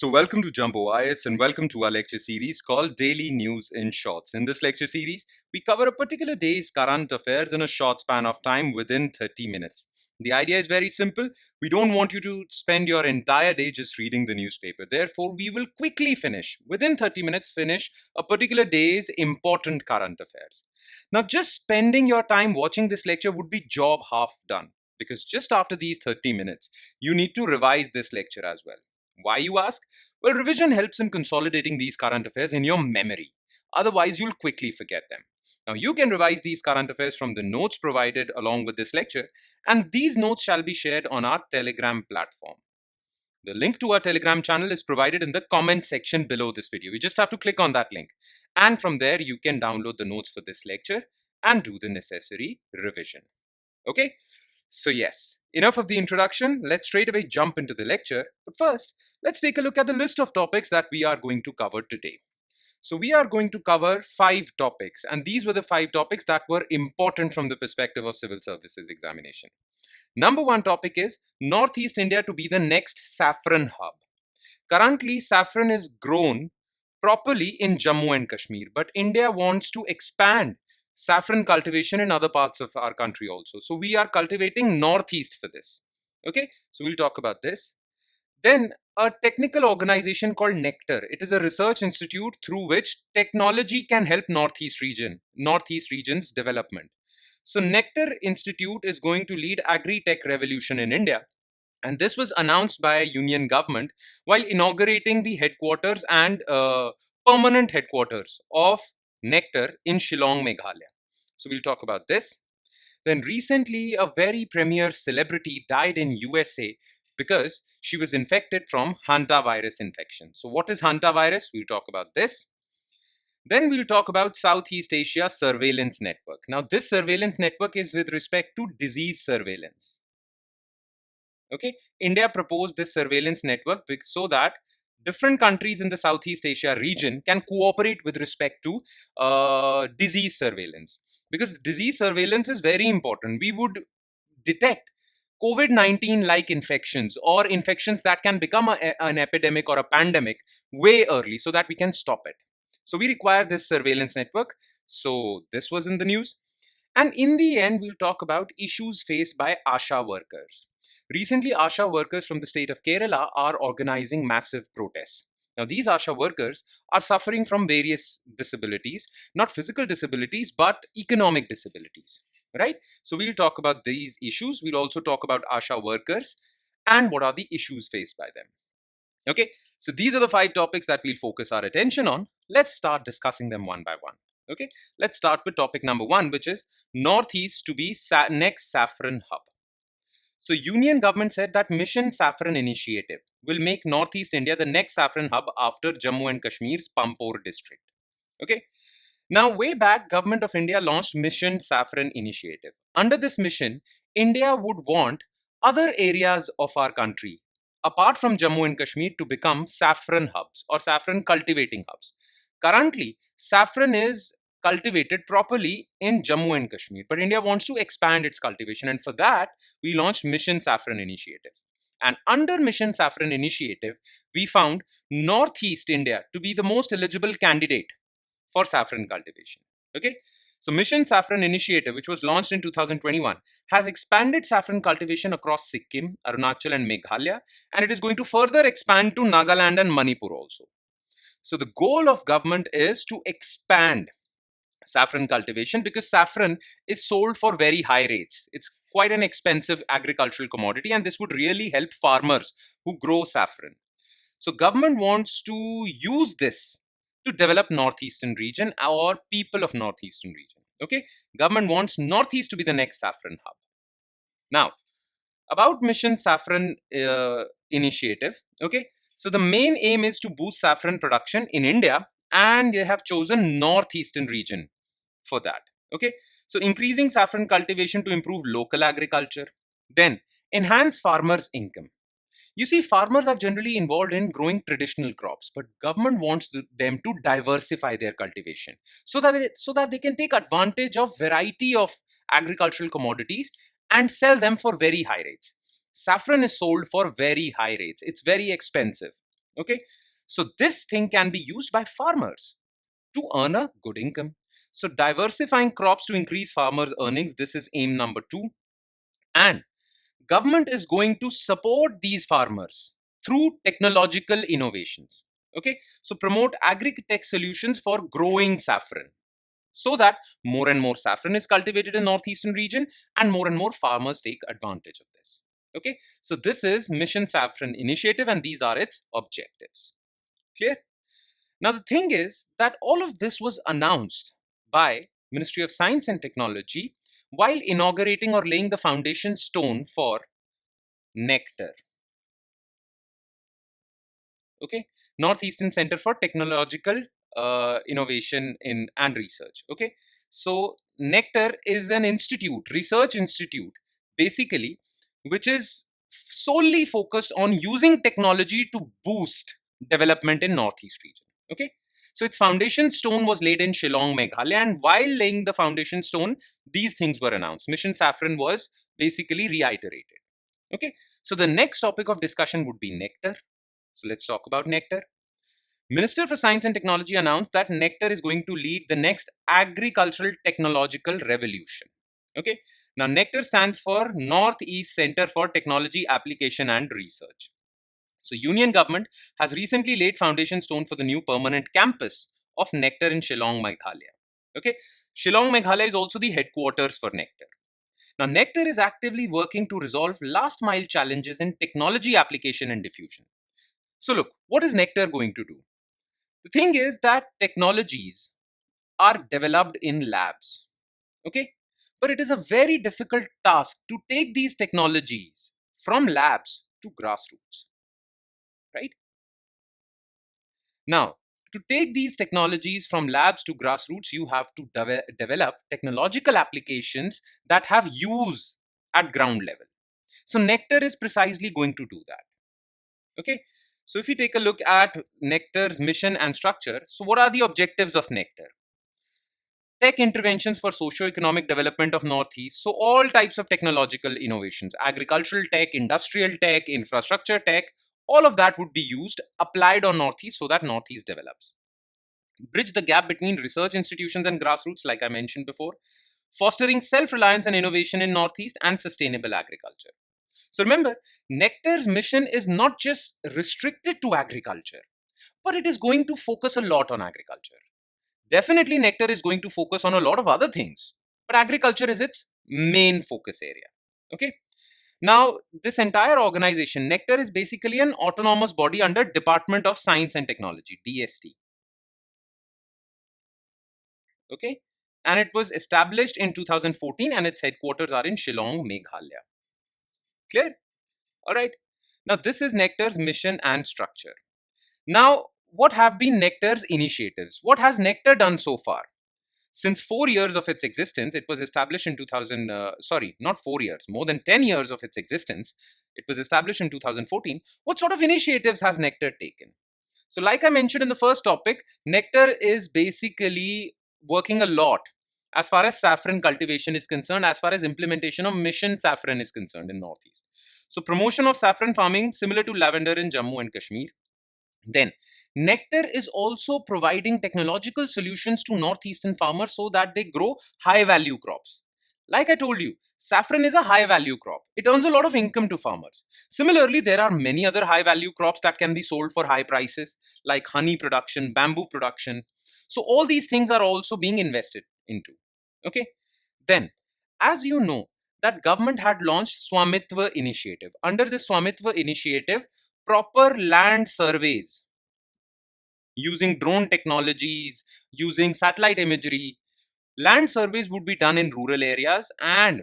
So welcome to Jumbo IS and welcome to our lecture series called Daily News in Shorts. In this lecture series, we cover a particular day's current affairs in a short span of time within 30 minutes. The idea is very simple. We don't want you to spend your entire day just reading the newspaper. Therefore, we will quickly within 30 minutes, finish a particular day's important current affairs. Now, just spending your time watching this lecture would be job half done, because just after these 30 minutes, you need to revise this lecture as well. Why, you ask? Well, revision helps in consolidating these current affairs in your memory. Otherwise, you'll quickly forget them. Now, you can revise these current affairs from the notes provided along with this lecture, and these notes shall be shared on our Telegram platform. The link to our Telegram channel is provided in the comment section below this video. You just have to click on that link. And from there, you can download the notes for this lecture and do the necessary revision. Okay? So yes, enough of the introduction. Let's straight away jump into the lecture. But first, let's take a look at the list of topics that we are going to cover today. So we are going to cover 5 topics, and these were the 5 topics that were important from the perspective of civil services examination. Number 1 topic is Northeast India to be the next saffron hub. Currently, saffron is grown properly in Jammu and Kashmir, but India wants to expand saffron cultivation in other parts of our country also. So we are cultivating northeast for this. Okay, so we'll talk about this. Then a technical organization called NECTAR. It is a research institute through which technology can help Northeast region's development. So NECTAR Institute is going to lead Agri-Tech revolution in India. And this was announced by Union government while inaugurating the headquarters and permanent headquarters of NECTAR in Shillong, Meghalaya. So we'll talk about this. Then recently, a very premier celebrity died in USA because she was infected from Hantavirus infection. So what is Hantavirus? We'll talk about this. Then we'll talk about Southeast Asia Surveillance Network. Now, this surveillance network is with respect to disease surveillance. Okay, India proposed this surveillance network so that different countries in the Southeast Asia region can cooperate with respect to disease surveillance. Because disease surveillance is very important. We would detect COVID-19 like infections or infections that can become an epidemic or a pandemic way early so that we can stop it. So we require this surveillance network. So this was in the news. And in the end, we'll talk about issues faced by ASHA workers. Recently, ASHA workers from the state of Kerala are organizing massive protests. Now, these ASHA workers are suffering from various disabilities, not physical disabilities, but economic disabilities, right? So we'll talk about these issues. We'll also talk about ASHA workers and what are the issues faced by them. Okay, so these are the 5 topics that we'll focus our attention on. Let's start discussing them one by one. Okay, let's start with topic number 1, which is Northeast to be next saffron hub. So Union government said that Mission Saffron initiative will make Northeast India the next saffron hub after Jammu and Kashmir's Pampore district. Okay. Now, way back, Government of India launched Mission Saffron initiative. Under this mission, India would want other areas of our country, apart from Jammu and Kashmir, to become saffron hubs or saffron cultivating hubs. Currently, saffron is cultivated properly in Jammu and Kashmir, but India wants to expand its cultivation, and for that we launched Mission Saffron initiative. And under Mission Saffron initiative, we found Northeast India to be the most eligible candidate for saffron cultivation. Okay, so Mission Saffron initiative, which was launched in 2021, has expanded saffron cultivation across Sikkim, Arunachal and Meghalaya, and it is going to further expand to Nagaland and Manipur also. So the goal of government is to expand saffron cultivation because saffron is sold for very high rates. It's quite an expensive agricultural commodity, and this would really help farmers who grow saffron. So government wants to use this to develop Northeastern region or people of Northeastern region. Okay, government wants Northeast to be the next saffron hub. Now, about Mission Saffron initiative. Okay, so the main aim is to boost saffron production in India, and they have chosen Northeastern region for that. Okay, so increasing saffron cultivation to improve local agriculture, then enhance farmers' income. You see, farmers are generally involved in growing traditional crops, but government wants them to diversify their cultivation so that they can take advantage of variety of agricultural commodities and sell them for very high rates. Saffron is sold for very high rates. It's very expensive. Okay, so this thing can be used by farmers to earn a good income. So diversifying crops to increase farmers' earnings, this is aim number two. And government is going to support these farmers through technological innovations. Okay, so promote agri-tech solutions for growing saffron so that more and more saffron is cultivated in northeastern region and more farmers take advantage of this. Okay, so this is Mission Saffron Initiative and these are its objectives. Clear? Now the thing is that all of this was announced by Ministry of Science and Technology while inaugurating or laying the foundation stone for NECTAR. Okay, Northeastern Center for Technological Innovation and Research. Okay, so NECTAR is an institute, research institute, basically, which is solely focused on using technology to boost development in Northeast region. Okay, so its foundation stone was laid in Shillong, Meghalaya, and while laying the foundation stone, these things were announced. Mission Saffron was basically reiterated. Okay, so the next topic of discussion would be NECTAR. So let's talk about NECTAR. Minister for Science and Technology announced that NECTAR is going to lead the next agricultural technological revolution. Okay. Now NECTAR stands for Northeast Center for Technology Application and Research. So Union government has recently laid foundation stone for the new permanent campus of NECTAR in Shillong, Meghalaya. Okay. Shillong, Meghalaya is also the headquarters for NECTAR. Now NECTAR is actively working to resolve last mile challenges in technology application and diffusion. So look, what is NECTAR going to do? The thing is that technologies are developed in labs, okay? But it is a very difficult task to take these technologies from labs to grassroots, right? Now, to take these technologies from labs to grassroots, you have to develop technological applications that have use at ground level. So NECTAR is precisely going to do that. Okay, so if you take a look at NECTAR's mission and structure, so what are the objectives of NECTAR? Tech interventions for socio-economic development of Northeast. So all types of technological innovations, agricultural tech, industrial tech, infrastructure tech, all of that would be used, applied on Northeast so that Northeast develops. Bridge the gap between research institutions and grassroots, like I mentioned before. Fostering self-reliance and innovation in Northeast and sustainable agriculture. So remember, NECTAR's mission is not just restricted to agriculture, but it is going to focus a lot on agriculture. Definitely, NECTAR is going to focus on a lot of other things, but agriculture is its main focus area. Okay. Now, this entire organization, NECTAR, is basically an autonomous body under Department of Science and Technology, DST. Okay. And it was established in 2014 and its headquarters are in Shillong, Meghalaya. Clear? All right. Now, this is NECTAR's mission and structure. Now, what have been NECTAR's initiatives? What has NECTAR done so far? Since 4 years of its existence, it was established in 2000, not 4 years, more than 10 years of its existence. It was established in 2014. What sort of initiatives has NECTAR taken? So like I mentioned in the first topic, NECTAR is basically working a lot as far as saffron cultivation is concerned, as far as implementation of Mission Saffron is concerned in Northeast. So promotion of saffron farming similar to lavender in Jammu and Kashmir. Then NECTAR is also providing technological solutions to northeastern farmers so that they grow high value crops. Like I told you, saffron is a high value crop. It earns a lot of income to farmers. Similarly, there are many other high value crops that can be sold for high prices, like honey production, bamboo production. So all these things are also being invested into. Okay. Then, as you know, that government had launched Swamitva initiative. Under this Swamitva initiative, proper land surveys using drone technologies, using satellite imagery, land surveys would be done in rural areas and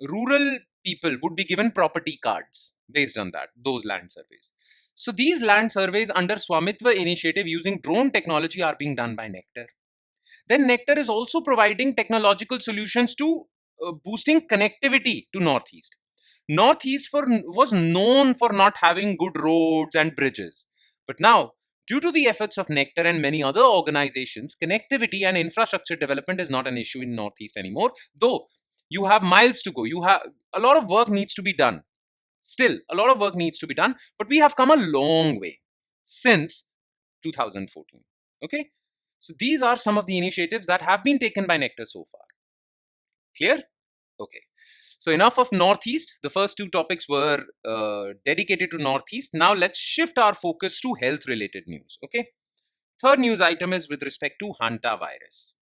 rural people would be given property cards based on those land surveys. So these land surveys under Swamitva initiative using drone technology are being done by NECTAR. Then NECTAR is also providing technological solutions to boosting connectivity to Northeast. Was known for not having good roads and bridges. But now, due to the efforts of NECTAR and many other organizations, connectivity and infrastructure development is not an issue in Northeast anymore, though you have miles to go. You have a lot of work needs to be done. Still, a lot of work needs to be done, but we have come a long way. since 2014. Okay, so these are some of the initiatives that have been taken by Nectar so far. Clear? Okay. So enough of Northeast. The first two topics were dedicated to Northeast. Now let's shift our focus to health related news. Okay. Third news item is with respect to Hantavirus.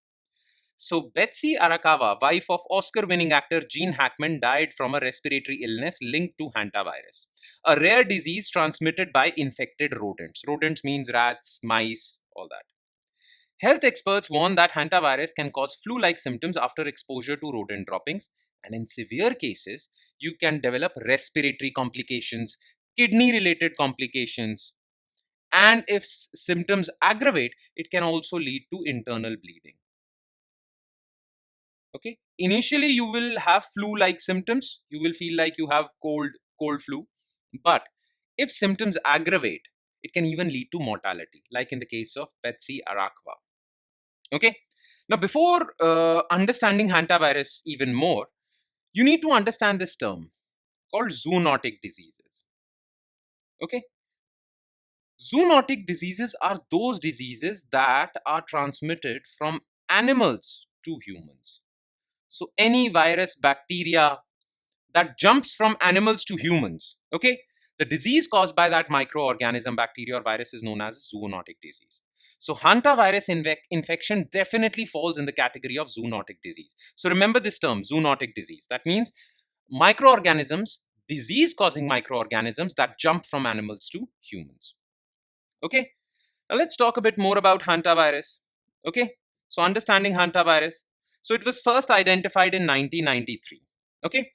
So Betsy Arakawa, wife of Oscar-winning actor Gene Hackman, died from a respiratory illness linked to hantavirus, a rare disease transmitted by infected rodents. Rodents means rats, mice, all that. Health experts warn that hantavirus can cause flu-like symptoms after exposure to rodent droppings, and in severe cases, you can develop respiratory complications, kidney-related complications, and if symptoms aggravate, it can also lead to internal bleeding. Okay, initially you will have flu-like symptoms. You will feel like you have cold flu, but if symptoms aggravate, it can even lead to mortality, like in the case of Betsy Arakwa. Okay, now before understanding hantavirus even more, you need to understand this term called zoonotic diseases. Okay, zoonotic diseases are those diseases that are transmitted from animals to humans. So any virus, bacteria that jumps from animals to humans, okay, the disease caused by that microorganism, bacteria or virus, is known as zoonotic disease. So hantavirus infection definitely falls in the category of zoonotic disease. So remember this term, zoonotic disease. That means microorganisms, disease causing microorganisms that jump from animals to humans. Okay, now let's talk a bit more about hantavirus. Okay, so understanding hantavirus. So it was first identified in 1993. Okay,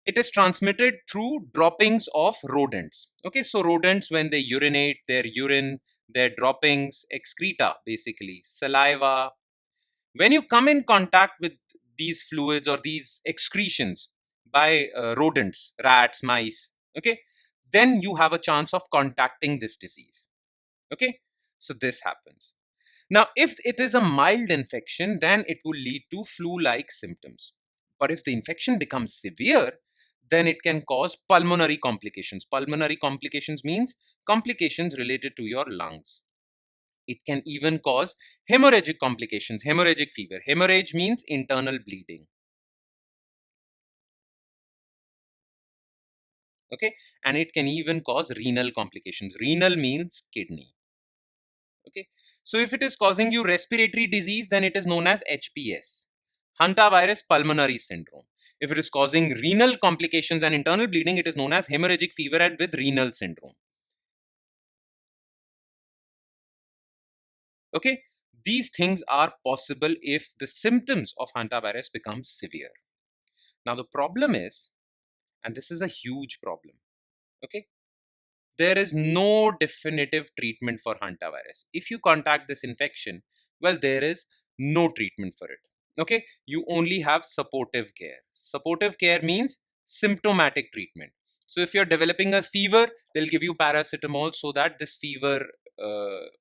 it is transmitted through droppings of rodents. Okay, so rodents, when they urinate, their urine, their droppings, excreta, basically saliva, when you come in contact with these fluids or these excretions by rodents, rats, mice, okay, then you have a chance of contacting this disease. Okay, so this happens. Now, if it is a mild infection, then it will lead to flu-like symptoms. But if the infection becomes severe, then it can cause pulmonary complications. Pulmonary complications means complications related to your lungs. It can even cause hemorrhagic complications, hemorrhagic fever. Hemorrhage means internal bleeding. Okay, and it can even cause renal complications. Renal means kidney. Okay, so if it is causing you respiratory disease, then it is known as HPS, hantavirus pulmonary syndrome. If it is causing renal complications and internal bleeding, it is known as hemorrhagic fever and with renal syndrome. Okay, these things are possible if the symptoms of hantavirus become severe. Now the problem is, and this is a huge problem, okay, there is no definitive treatment for hantavirus. If you contact this infection, well, there is no treatment for it. Okay, you only have supportive care. Supportive care means symptomatic treatment. So if you're developing a fever, they'll give you paracetamol so that this fever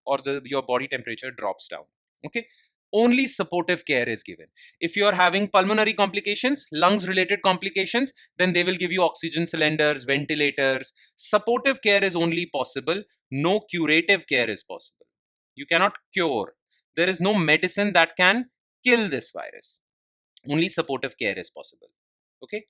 or your body temperature drops down. Okay, only supportive care is given. If you're having pulmonary complications, lungs related complications, then they will give you oxygen cylinders, ventilators. Supportive care is only possible. No curative care is possible. You cannot cure. There is no medicine that can kill this virus. Only supportive care is possible. Okay.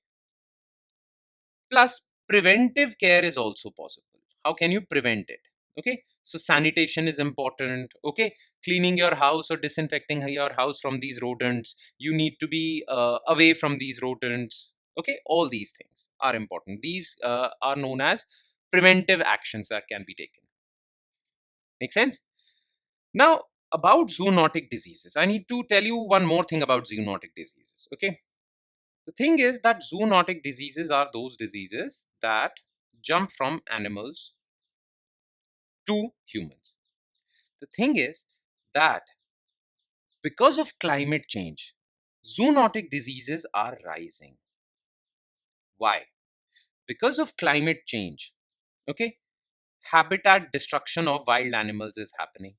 Plus, preventive care is also possible. How can you prevent it? Okay. So, sanitation is important. Okay. Cleaning your house or disinfecting your house from these rodents. You need to be away from these rodents. Okay. All these things are important. These are known as preventive actions that can be taken. Make sense? Now, about zoonotic diseases, I need to tell you one more thing about zoonotic diseases. Okay. The thing is that zoonotic diseases are those diseases that jump from animals to humans. The thing is that because of climate change, zoonotic diseases are rising. Why? Because of climate change, okay, habitat destruction of wild animals is happening.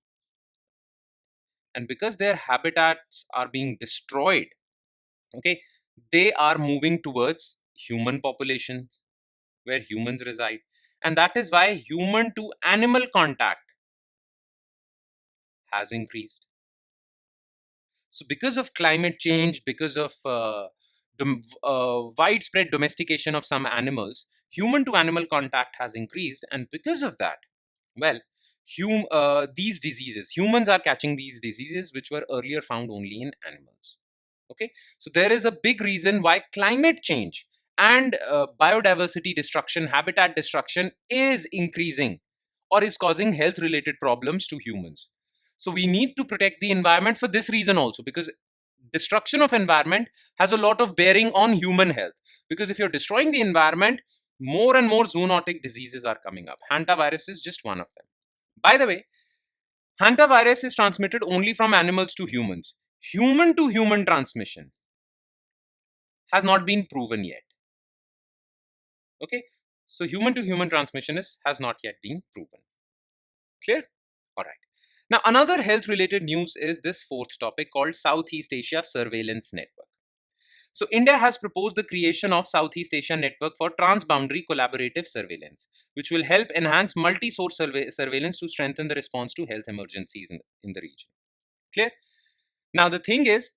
And because their habitats are being destroyed, okay, they are moving towards human populations where humans reside. And that is why human to animal contact has increased. So because of climate change, because of widespread domestication of some animals, human to animal contact has increased. And because of that, well, these diseases, humans are catching these diseases which were earlier found only in animals. Okay, so there is a big reason why climate change and biodiversity destruction, habitat destruction is increasing or is causing health related problems to humans. So we need to protect the environment for this reason also, because destruction of environment has a lot of bearing on human health. Because if you're destroying the environment, more and more zoonotic diseases are coming up. Hantavirus is just one of them. By the way, hantavirus is transmitted only from animals to humans. Human to human transmission has not been proven yet. Okay, so human to human transmission has not yet been proven. Clear? All right. Now, another health related news is this fourth topic called Southeast Asia Surveillance Network. So, India has proposed the creation of Southeast Asia Network for transboundary collaborative surveillance, which will help enhance multi-source surveillance to strengthen the response to health emergencies in the region. Clear? Now, the thing is,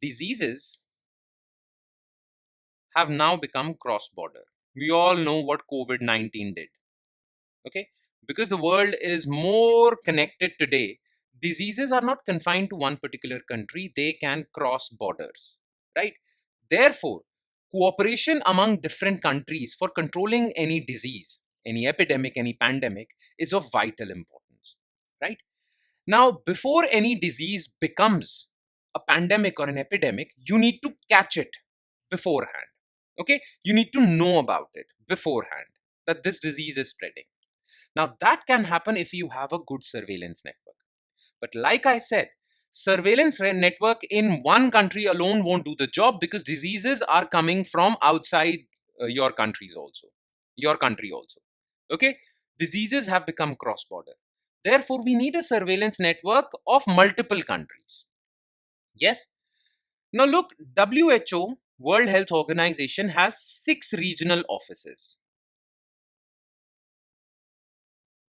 diseases have now become cross-border. We all know what COVID-19 did. Okay, because the world is more connected today, diseases are not confined to one particular country, they can cross borders, right? Therefore, cooperation among different countries for controlling any disease, any epidemic, any pandemic is of vital importance, right? Now, before any disease becomes a pandemic or an epidemic, you need to catch it beforehand. Okay, you need to know about it beforehand that this disease is spreading. Now, that can happen if you have a good surveillance network. But like I said, surveillance network in one country alone won't do the job, because diseases are coming from outside your countries also, your country also. Okay, diseases have become cross-border. Therefore, we need a surveillance network of multiple countries. Yes. Now look, WHO, World Health Organization, has 6 regional offices.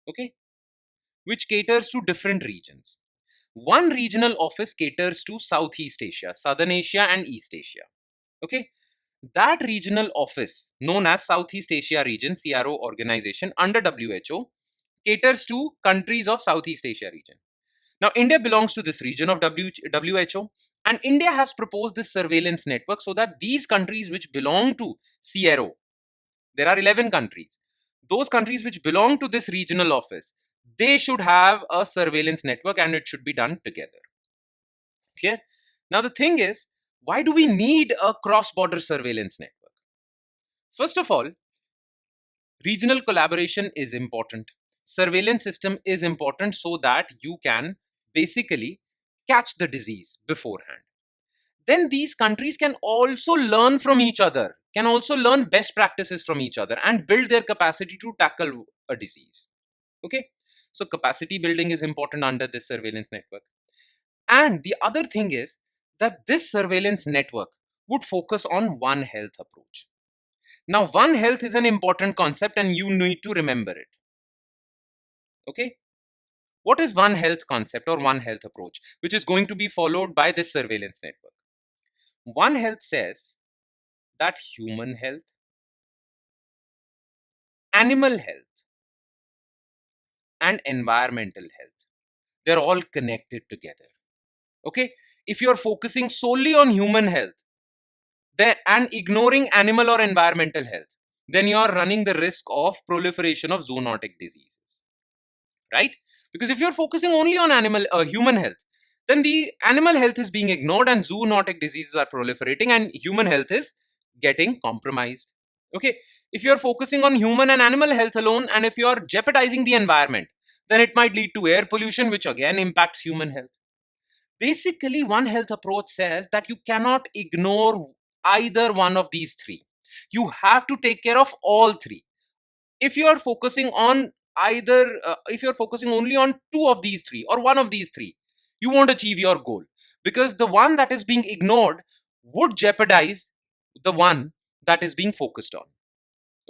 Okay, which caters to different regions. One regional office caters to Southeast Asia, Southern Asia, and East Asia. Okay, that regional office, known as Southeast Asia Region (CRO) organization under WHO, caters to countries of Southeast Asia region. Now, India belongs to this region of WHO, and India has proposed this surveillance network so that these countries which belong to CRO, there are 11 countries, those countries which belong to this regional office, they should have a surveillance network and it should be done together. Clear? Now, the thing is, why do we need a cross-border surveillance network? First of all, regional collaboration is important. Surveillance system is important so that you can basically catch the disease beforehand. Then these countries can also learn from each other, can also learn best practices from each other and build their capacity to tackle a disease. Okay, so capacity building is important under this surveillance network. And the other thing is that this surveillance network would focus on One Health approach. Now, One Health is an important concept and you need to remember it. Okay, what is One Health concept or One Health approach, which is going to be followed by this surveillance network? One Health says that human health, animal health, and environmental health, they're all connected together. Okay, if you're focusing solely on human health and ignoring animal or environmental health, then you are running the risk of proliferation of zoonotic diseases, right? Because if you're focusing only on human health, then the animal health is being ignored and zoonotic diseases are proliferating and human health is getting compromised. Okay, if you're focusing on human and animal health alone and if you're jeopardizing the environment, then it might lead to air pollution, which again impacts human health. Basically, One Health approach says that you cannot ignore either one of these three. You have to take care of all three. If you are focusing on if you're focusing only on two of these three or one of these three, you won't achieve your goal, because the one that is being ignored would jeopardize the one that is being focused on.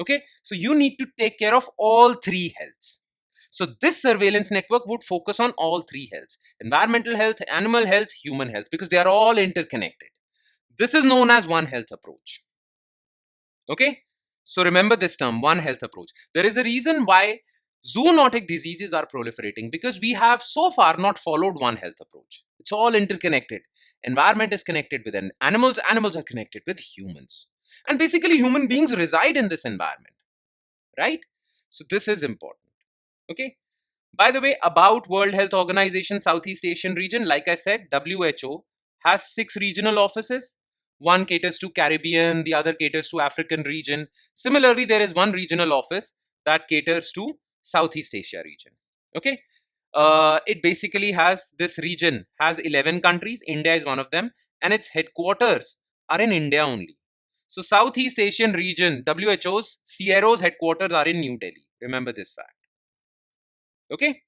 Okay, so you need to take care of all three healths. So this surveillance network would focus on all three healths: environmental health, animal health, human health, because they are all interconnected. This is known as One Health approach. Okay, so remember this term, One Health approach. There is a reason why zoonotic diseases are proliferating, because we have so far not followed One Health approach. It's all interconnected. Environment is connected with animals, animals are connected with humans, and basically human beings reside in this environment, right? So this is important. Okay, by the way, about World Health Organization Southeast Asian region, like I said, WHO has 6 regional offices. One caters to Caribbean, the other caters to African region. Similarly, there is one regional office that caters to Southeast Asia region. Okay, it basically has, this region has 11 countries. India is one of them, and its headquarters are in India only. So Southeast Asian region, WHO's CRO's headquarters are in New Delhi. Remember this fact. Okay.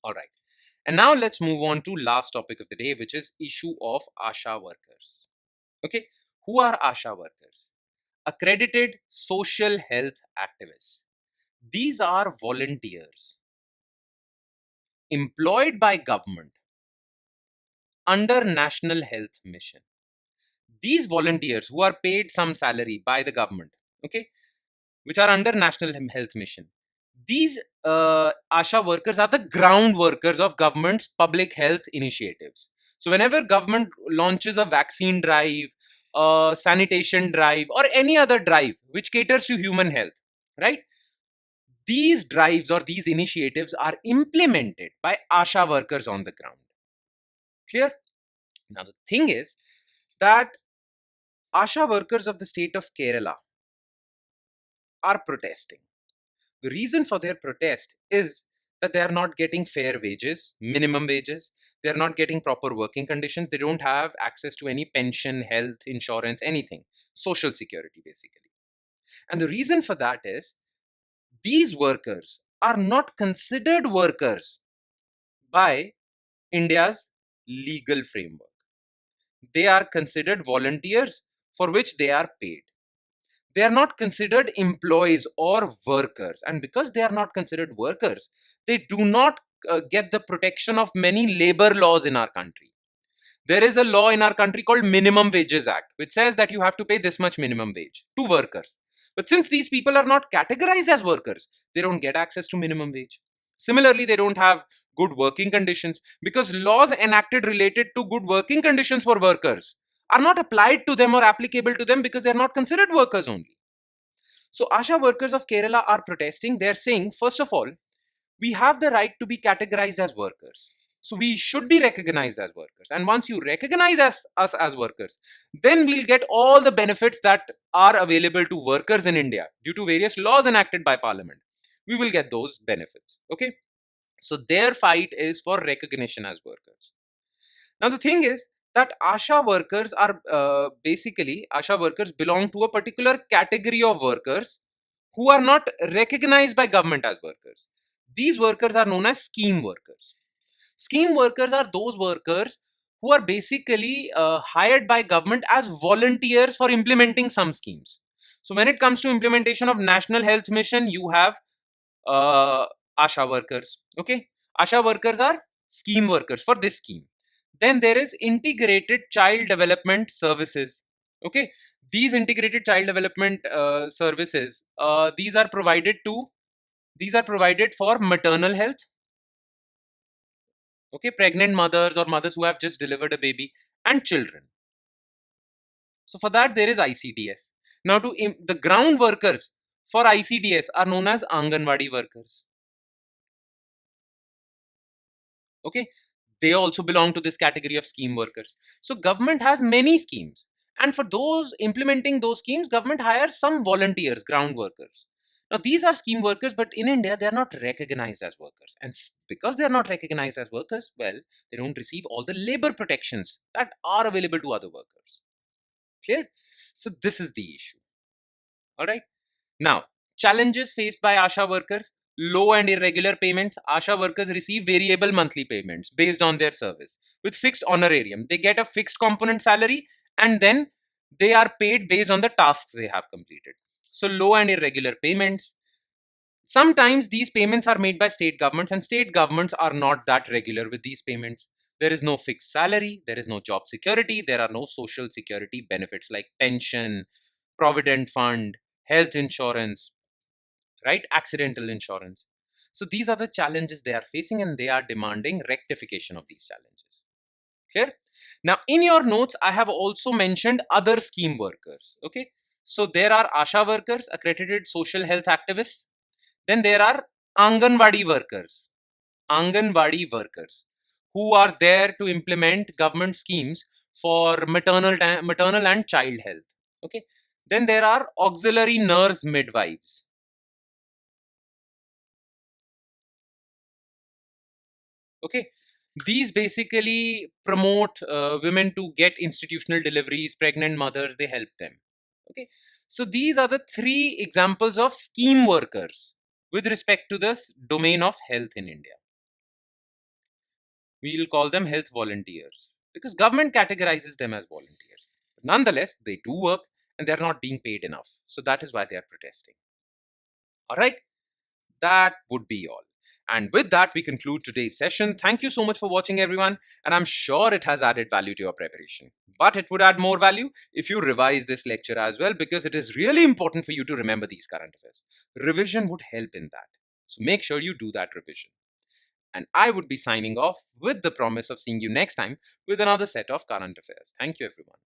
All right. And now let's move on to last topic of the day, which is issue of ASHA workers. Okay. Who are ASHA workers? Accredited social health activists. These are volunteers employed by government under National Health Mission. These volunteers who are paid some salary by the government, okay, which are under National Health Mission. These ASHA workers are the ground workers of government's public health initiatives. So whenever government launches a vaccine drive, sanitation drive, or any other drive which caters to human health, right? These drives or these initiatives are implemented by ASHA workers on the ground. Clear? Now the thing is that ASHA workers of the state of Kerala are protesting. The reason for their protest is that they are not getting fair wages, minimum wages. They are not getting proper working conditions. They don't have access to any pension, health, insurance, anything. Social security, basically. And the reason for that is these workers are not considered workers by India's legal framework. They are considered volunteers for which they are paid. They are not considered employees or workers, and because they are not considered workers, they do not get the protection of many labor laws in our country. There is a law in our country called Minimum Wages Act, which says that you have to pay this much minimum wage to workers. But since these people are not categorized as workers, they don't get access to minimum wage. Similarly, they don't have good working conditions, because laws enacted related to good working conditions for workers are not applied to them or applicable to them, because they are not considered workers only. So ASHA workers of Kerala are protesting. They're saying, first of all, we have the right to be categorized as workers. So we should be recognized as workers. And once you recognize us as workers, then we'll get all the benefits that are available to workers in India due to various laws enacted by Parliament. We will get those benefits. Okay. So their fight is for recognition as workers. Now the thing is that ASHA workers are basically, ASHA workers belong to a particular category of workers who are not recognized by government as workers. These workers are known as scheme workers. Scheme workers are those workers who are basically hired by government as volunteers for implementing some schemes. So when it comes to implementation of National Health Mission, you have uh, ASHA workers. Okay, ASHA workers are scheme workers for this scheme. Then there is integrated child development services. Okay, these integrated child development services, these are provided for maternal health. Okay, pregnant mothers or mothers who have just delivered a baby, and children. So for that there is ICDS. Now the ground workers for ICDS are known as Anganwadi workers. Okay, they also belong to this category of scheme workers. So government has many schemes, and for those implementing those schemes, government hires some volunteers, ground workers. Now these are scheme workers, but in India they are not recognized as workers, and because they are not recognized as workers, well, they don't receive all the labor protections that are available to other workers. Clear? So this is the issue. All right. Now, challenges faced by ASHA workers: low and irregular payments. ASHA workers receive variable monthly payments based on their service with fixed honorarium. They get a fixed component salary, and then they are paid based on the tasks they have completed. So, low and irregular payments. Sometimes these payments are made by state governments, and state governments are not that regular with these payments. There is no fixed salary, there is no job security, there are no social security benefits like pension, provident fund, health insurance, right? Accidental insurance. So these are the challenges they are facing, and they are demanding rectification of these challenges. Clear? Now, in your notes, I have also mentioned other scheme workers. Okay. So there are ASHA workers, accredited social health activists. Then there are Anganwadi workers who are there to implement government schemes for maternal and child health. Okay. Then there are auxiliary nurse midwives. Okay. These basically promote women to get institutional deliveries, pregnant mothers, they help them. Okay. So these are the three examples of scheme workers with respect to this domain of health in India. We will call them health volunteers because government categorizes them as volunteers. Nonetheless, they do work and they're not being paid enough. So that is why they are protesting. All right. That would be all. And with that, we conclude today's session. Thank you so much for watching, everyone. And I'm sure it has added value to your preparation. But it would add more value if you revise this lecture as well, because it is really important for you to remember these current affairs. Revision would help in that. So make sure you do that revision. And I would be signing off with the promise of seeing you next time with another set of current affairs. Thank you, everyone.